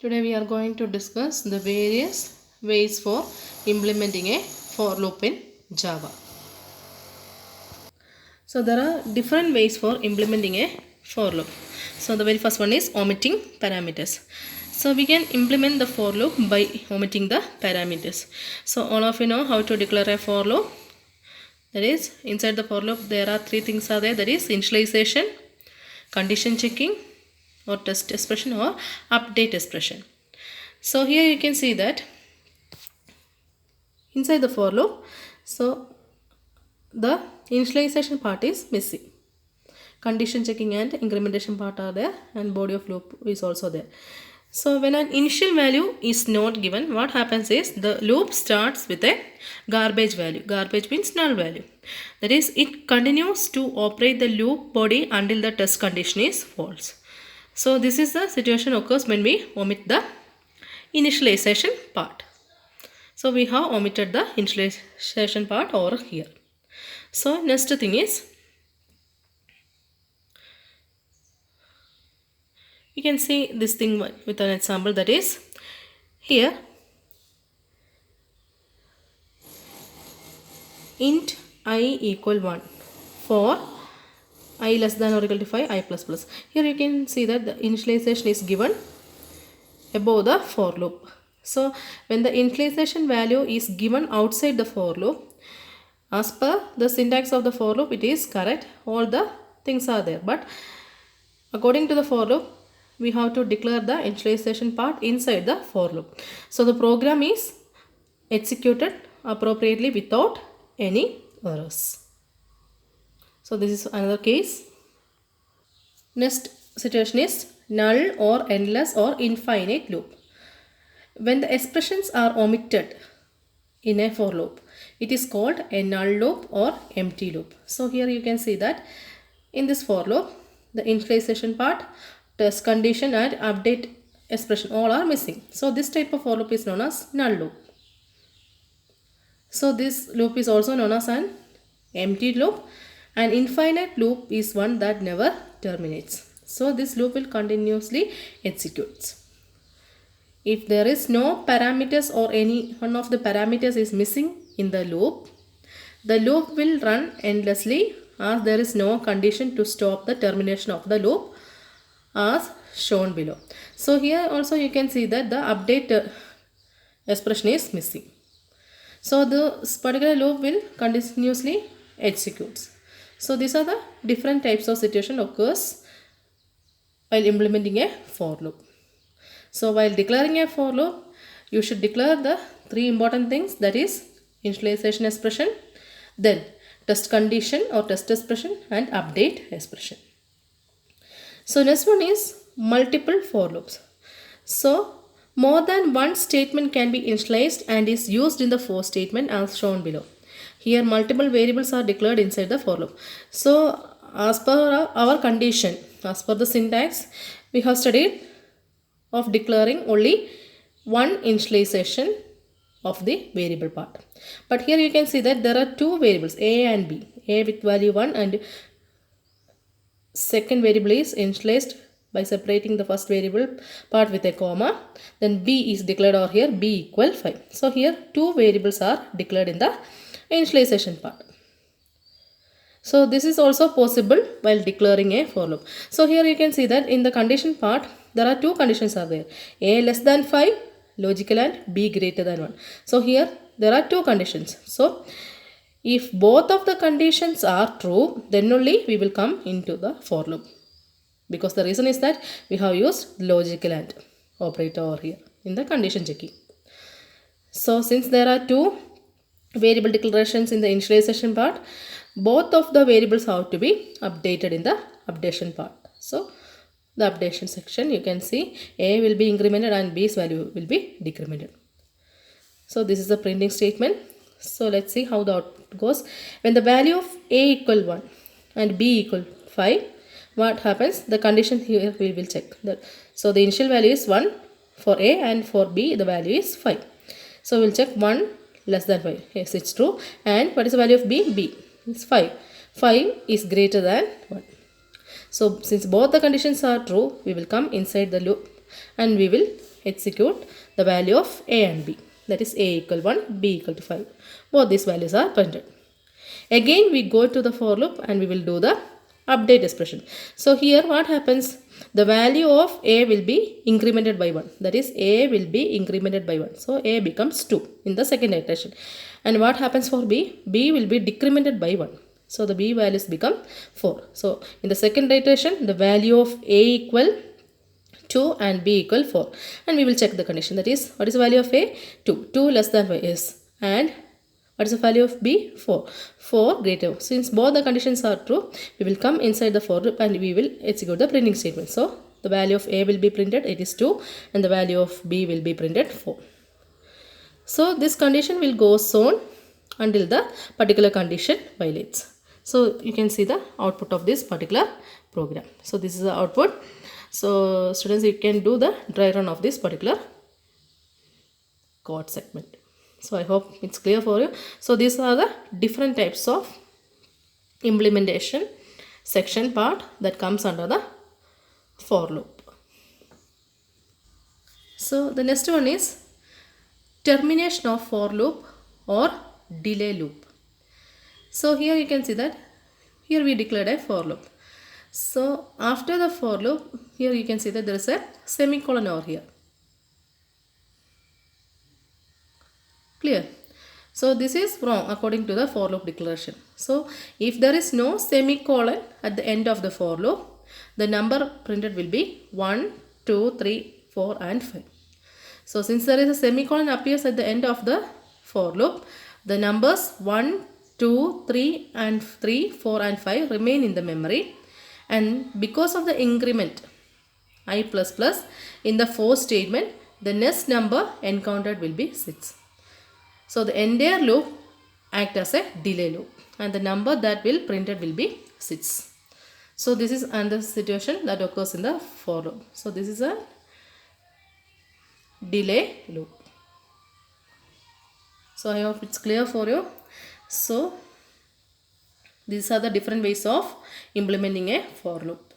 Today we are going to discuss the various ways for implementing a for loop in Java. So there are different ways for implementing a for loop. So the very first one is omitting parameters. So we can implement the for loop by omitting the parameters. So all of you know how to declare a for loop. That is, inside the for loop there are three things are there. That is initialization, condition checking or test expression or update expression. So here you can see that inside the for loop, so the initialization part is missing. Condition checking and incrementation part are there and body of loop is also there. So when an initial value is not given, what happens is the loop starts with a garbage value. Garbage means null value. That is, it continues to operate the loop body until the test condition is false. So this is the situation occurs when we omit the initialization part. So we have omitted the initialization part over here. So next thing is, you can see this thing with an example, that is here int I equal 1 for I less than or equal to 5 I plus plus. Here you can see that the initialization is given above the for loop. So when the initialization value is given outside the for loop, as per the syntax of the for loop, it is correct. All the things are there. But according to the for loop, we have to declare the initialization part inside the for loop. So the program is executed appropriately without any errors. So this is another case. Next situation is null or endless or infinite loop. When the expressions are omitted in a for loop, it is called a null loop or empty loop. So here you can see that in this for loop, the initialization part, test condition and update expression all are missing. So this type of for loop is known as null loop. So this loop is also known as an empty loop. An infinite loop is one that never terminates. So this loop will continuously execute. If there is no parameters or any one of the parameters is missing in the loop will run endlessly as there is no condition to stop the termination of the loop as shown below. So here also you can see that the update expression is missing. So this particular loop will continuously execute. So these are the different types of situation occurs while implementing a for loop. So while declaring a for loop, you should declare the three important things, that is initialization expression, then test condition or test expression and update expression. So next one is multiple for loops. So more than one statement can be initialized and is used in the for statement as shown below. Here multiple variables are declared inside the for loop. So as per our condition, as per the syntax, we have studied of declaring only one initialization of the variable part. But here you can see that there are two variables, a and b. A with value 1 and second variable is initialized by separating the first variable part with a comma. Then b is declared over here, b equal 5. So here two variables are declared in the initialization part. So this is also possible while declaring a for loop. So here you can see that in the condition part, there are two conditions are there. A less than 5, logical, and b greater than 1. So here there are two conditions. So if both of the conditions are true, then only we will come into the for loop. Because the reason is that we have used logical and operator over here in the condition checking. So since there are two variable declarations in the initialization part, both of the variables have to be updated in the updation part. So the updation section, you can see a will be incremented and b's value will be decremented. So this is the printing statement. So let's see how the output goes. When the value of a equal 1 and b equal 5, what happens? The condition here we will check that. So the initial value is 1 for a and for b the value is 5. So we'll check 1 less than 5. Yes, it's true. And what is the value of b? B is 5. 5 is greater than 1. So since both the conditions are true, we will come inside the loop and we will execute the value of a and b. That is a equal 1, b equal to 5. Both these values are printed. Again we go to the for loop and we will do the update expression. So here what happens? The value of a will be incremented by 1. That is a will be incremented by 1. So a becomes 2 in the second iteration. And what happens for b? b will be decremented by 1. So the b values become 4. So in the second iteration the value of a equal 2 and b equal 4. And we will check the condition. That is, what is the value of a? 2. 2 less than 5 is. And what is the value of b? 4. 4 greater. Since both the conditions are true, we will come inside the for loop and we will execute the printing statement. So the value of a will be printed, it is 2, and the value of b will be printed 4. So this condition will go on until the particular condition violates. So you can see the output of this particular program. So this is the output. So students, you can do the dry run of this particular code segment. So I hope it's clear for you. So these are the different types of implementation section part that comes under the for loop. So the next one is termination of for loop or delay loop. So here you can see that here we declared a for loop. So after the for loop, here you can see that there is a semicolon over here. Clear? So this is wrong according to the for loop declaration. So if there is no semicolon at the end of the for loop, the number printed will be 1, 2, 3, 4 and 5. So since there is a semicolon appears at the end of the for loop, the numbers 1, 2, 3 and 3, 4 and 5 remain in the memory. And because of the increment I++ in the for statement, the next number encountered will be 6. So the entire loop acts as a delay loop and the number that will printed will be 6. So this is another situation that occurs in the for loop. So this is a delay loop. So I hope it's clear for you. So these are the different ways of implementing a for loop.